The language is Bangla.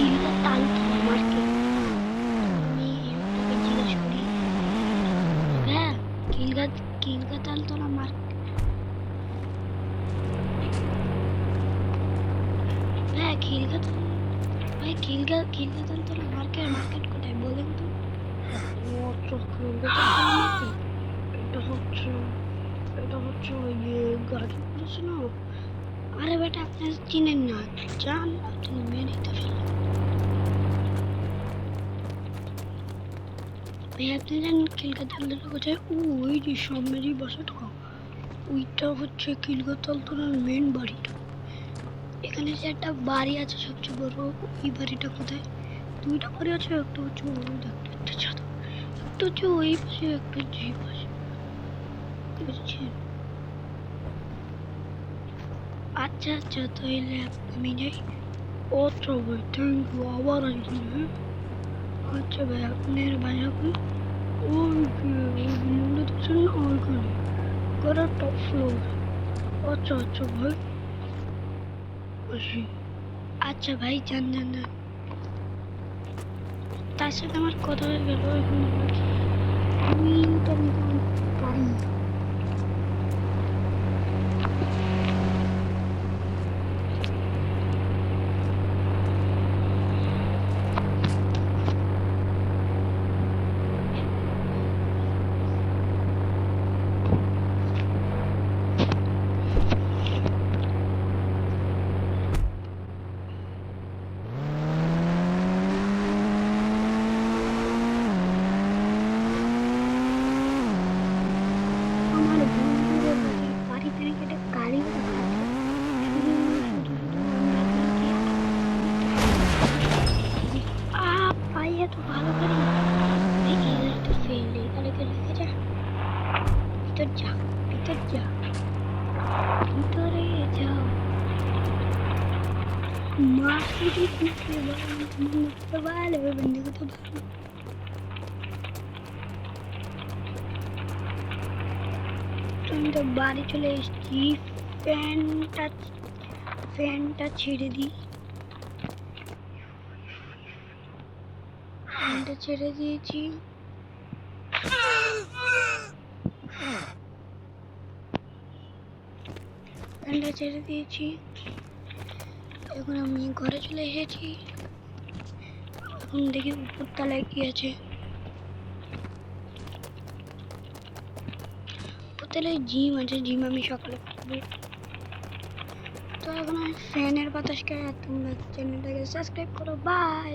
খিলগাঁও তালতলা মার্কেট। আমি ওটাকে জিজ্ঞেস করি, হ্যাঁ খিলগাঁও তালতলা মার্কেট, হ্যাঁ খিলগাঁও তালতলা মার্কেট কোথায় বলেন তো? আচ্ছা, খিলগাঁও তালতলা মার্কেট এটা হচ্ছে ওই যে গাজীপুর আছে না। আরে বেটা আপনি চিনেন না, জান আপনি মেরিতে ফেলেন। ভাই আপনি জানেন খিলগাঁও তালতলা কোথায়? ওই যে সামনে যে বাসাটা, ওইটা হচ্ছে খিলগাঁও তালতলার মেন বাড়িটা। এখানে যে একটা বাড়ি আছে সবচেয়ে বড়, ওই বাড়িটা কোথায়? দুইটা বাড়ি আছে, একটা হচ্ছে ওই দেখতে একটা ছাদা, একটা হচ্ছে ওই পাশে, একটা যে পাশে, বুঝছেন? আচ্ছা আচ্ছা তাইলে আমি যাই। আচ্ছা ভাই থ্যাংক ইউ, আবার আসবেন হ্যাঁ? আচ্ছা ভাই আপনার বাসা কই? ওই যে ওই বিল্ডিংটা দেখছেন না ওইখানে, ঘরের টপ ফ্লোর। আচ্ছা আচ্ছা ভাই আসি। আচ্ছা ভাই যান যান যান। তার সাথে আমার কথা হয়ে গেল, এখন আমি ওটা নিতে পারি। আমার বন্ধুদের বাড়িতে নাকি একটা গাড়ি রাখা আছে, শুধু শুধু শুধু আমরা পাই এত ভালো গাড়ি। এই গাড়িটা ফেল, এই গাড়িকে রেখে যা, ভিতর যা, ভিতর যা, ভিতরে যাও। মাসুদি দিতে ভালো বন্ধু তো ভালো। আমি তো বাড়ি চলে এসেছি, ফ্যানটা ফ্যানটা ছেড়ে দিই, ফ্যানটা ছেড়ে দিয়েছি। ফ্যানটা ছেড়ে দিয়েছি, এখন আমি ঘরে চলে এসেছি। এখন দেখি উপরতলায় কি আছে। উপরতলায় জিম আছে, জিম আমি সকালে করবো। তো এখন আমি ফ্যানের বাতাস খাই, আর তোমরা চ্যানেলটাকে সাবস্ক্রাইব করো। বাই।